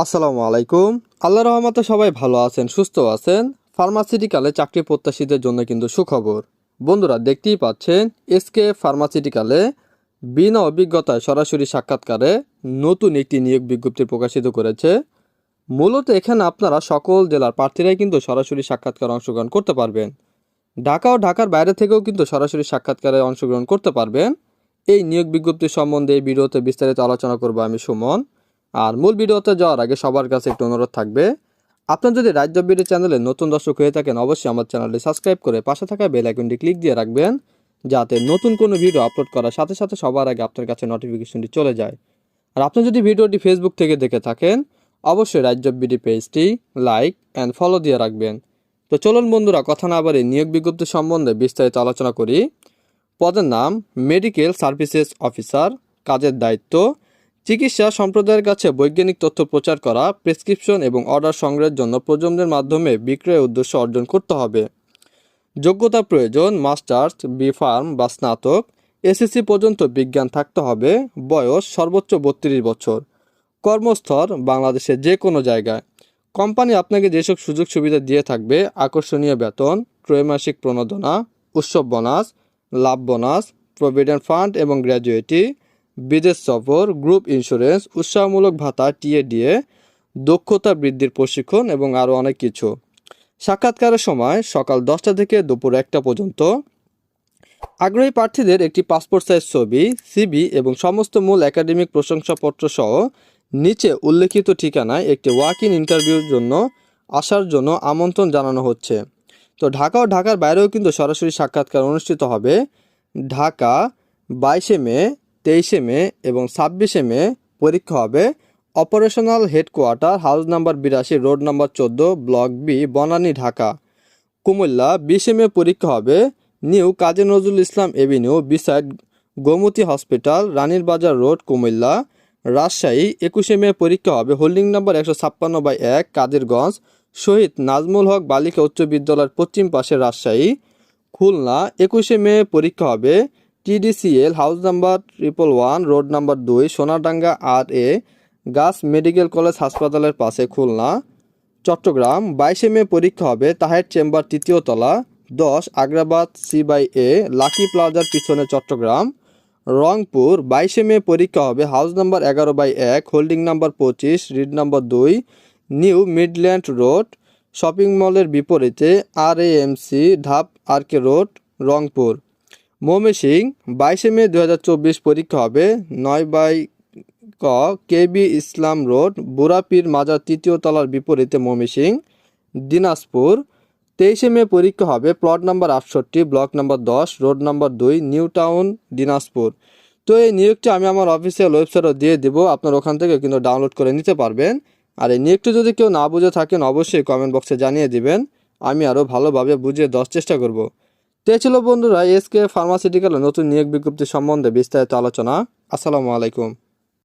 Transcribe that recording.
আসসালামু আলাইকুম। আল্লাহর রহমতে সবাই ভালো আছেন, সুস্থ আছেন। ফার্মাসিউটিক্যালে চাকরি প্রত্যাশীদের জন্য কিন্তু সুখবর। বন্ধুরা, দেখতেই পাচ্ছেন এসকে ফার্মাসিউটিক্যালে বিনা অভিজ্ঞতায় সরাসরি সাক্ষাৎকারে নতুন একটি নিয়োগ বিজ্ঞপ্তি প্রকাশিত করেছে। মূলত এখানে আপনারা সকল জেলার প্রার্থীরাই কিন্তু সরাসরি সাক্ষাৎকারে অংশগ্রহণ করতে পারবেন। ঢাকা ও ঢাকার বাইরে থেকেও কিন্তু সরাসরি সাক্ষাৎকারে অংশগ্রহণ করতে পারবেন। এই নিয়োগ বিজ্ঞপ্তি সম্বন্ধে এই ভিডিওতে বিস্তারিত আলোচনা করব আমি সুমন। আর মূল ভিডিওতে যাওয়ার আগে সবার কাছে একটু অনুরোধ থাকবে, আপনার যদি রাজ্য বিডি চ্যানেলে নতুন দর্শক হয়ে থাকেন অবশ্যই আমার চ্যানেলটি সাবস্ক্রাইব করে পাশে থাকা বেল আইকনটি ক্লিক দিয়ে রাখবেন, যাতে নতুন কোনো ভিডিও আপলোড করার সাথে সাথে সবার আগে আপনার কাছে নোটিফিকেশনটি চলে যায়। আর আপনি যদি ভিডিওটি ফেসবুক থেকে দেখে থাকেন অবশ্যই রাজ্য বিডি পেজটি লাইক অ্যান্ড ফলো দিয়ে রাখবেন। তো চলুন বন্ধুরা, কথা না বাড়িয়ে নিয়োগ বিজ্ঞপ্তি সম্বন্ধে বিস্তারিত আলোচনা করি। পদের নাম মেডিকেল সার্ভিসেস অফিসার। কাজের দায়িত্ব চিকিৎসা সম্প্রদায়ের কাছে বৈজ্ঞানিক তথ্য প্রচার করা, প্রেসক্রিপশন এবং অর্ডার সংগ্রহের জন্য প্রজন্মের মাধ্যমে বিক্রয়ের উদ্দেশ্য অর্জন করতে হবে। যোগ্যতা প্রয়োজন মাস্টার্স, বি ফার্ম বা স্নাতক, এসএসসি পর্যন্ত বিজ্ঞান থাকতে হবে। বয়স সর্বোচ্চ 32 বছর। কর্মস্থল বাংলাদেশের যে কোনো জায়গায়। কোম্পানি আপনাকে যেসব সুযোগ সুবিধা দিয়ে থাকবে: আকর্ষণীয় বেতন, ত্রৈমাসিক প্রণোদনা, উৎসব বোনাস, লাভ বোনাস, প্রভিডেন্ট ফান্ড এবং গ্র্যাজুয়েটি, বিদেশ সফর, গ্রুপ ইন্স্যুরেন্স, উৎসাহমূলক ভাতা, টিএডিএ, দক্ষতা বৃদ্ধির প্রশিক্ষণ এবং আরও অনেক কিছু। সাক্ষাৎকারের সময় সকাল 10টা থেকে দুপুর 1টা পর্যন্ত। আগ্রহী প্রার্থীদের একটি পাসপোর্ট সাইজ ছবি, সিভি এবং সমস্ত মূল একাডেমিক প্রশংসাপত্র সহ নিচে উল্লেখিত ঠিকানায় একটি ওয়াক ইন ইন্টারভিউর জন্য আসার জন্য আমন্ত্রণ জানানো হচ্ছে। তো ঢাকা ও ঢাকার বাইরেও কিন্তু সরাসরি সাক্ষাৎকার অনুষ্ঠিত হবে। ঢাকা 22শে মে, 23শে মে এবং 26শে মে পরীক্ষা হবে operational headquarters, house number 82, road number 14, block B, Banani, Dhaka. Comilla 20শে মে পরীক্ষা হবে new Kazi Nazrul Islam avenue beside Gomti hospital, রানীর বাজার রোড, কুমিল্লা। রাজশাহী 21শে মে পরীক্ষা হবে হোল্ডিং নাম্বার 156/1, কাদিরগঞ্জ, শহীদ নাজমুল হক বালিকা উচ্চ বিদ্যালয়ের পশ্চিম পাশে, রাজশাহী। খুলনা 21শে মে পরীক্ষা হবে টিডিসিএল, house number 111, road number 2, Sonadanga RA গাছ মেডিকেল কলেজ হাসপাতালের পাশে, খুলনা। চট্টগ্রাম 22শে মে পরীক্ষা হবে তাহের চেম্বার, 3য় তলা, 10 আগ্রাবাদ C/A, লাকি প্লাজার পিছনে, চট্টগ্রাম। রংপুর 22শে মে পরীক্ষা হবে house number 11/1, holding number 25, read number 2, new Midland road, shopping মলের বিপরীতে, RAMC ধাপ RK রোড, রংপুর। ময়মনসিংহ 22শে মে 2024 পরীক্ষা হবে 9/ক KB ইসলাম রোড, বুড়াপীর মাজার 3য় তলার বিপরীতে, ময়মনসিংহ। দিনাজপুর 23শে মে পরীক্ষা হবে plot number 68, block number 10, road number 2, new town, Dinajpur. তো এই নিয়োগটি আমি আমার অফিসিয়াল ওয়েবসাইটও দিয়ে দেবো, আপনার ওখান থেকে কিন্তু ডাউনলোড করে নিতে পারবেন। আর এই নিয়োগটি যদি কেউ না বুঝে থাকেন অবশ্যই কমেন্ট বক্সে জানিয়ে দিবেন, আমি আরও ভালোভাবে বুঝিয়ে দেওয়ার চেষ্টা করব। তো এই ছিল বন্ধুরা এসকে ফার্মাসিউটিক্যালের নতুন নিয়োগ বিজ্ঞপ্তি সম্বন্ধে বিস্তারিত আলোচনা। আসসালামু আলাইকুম।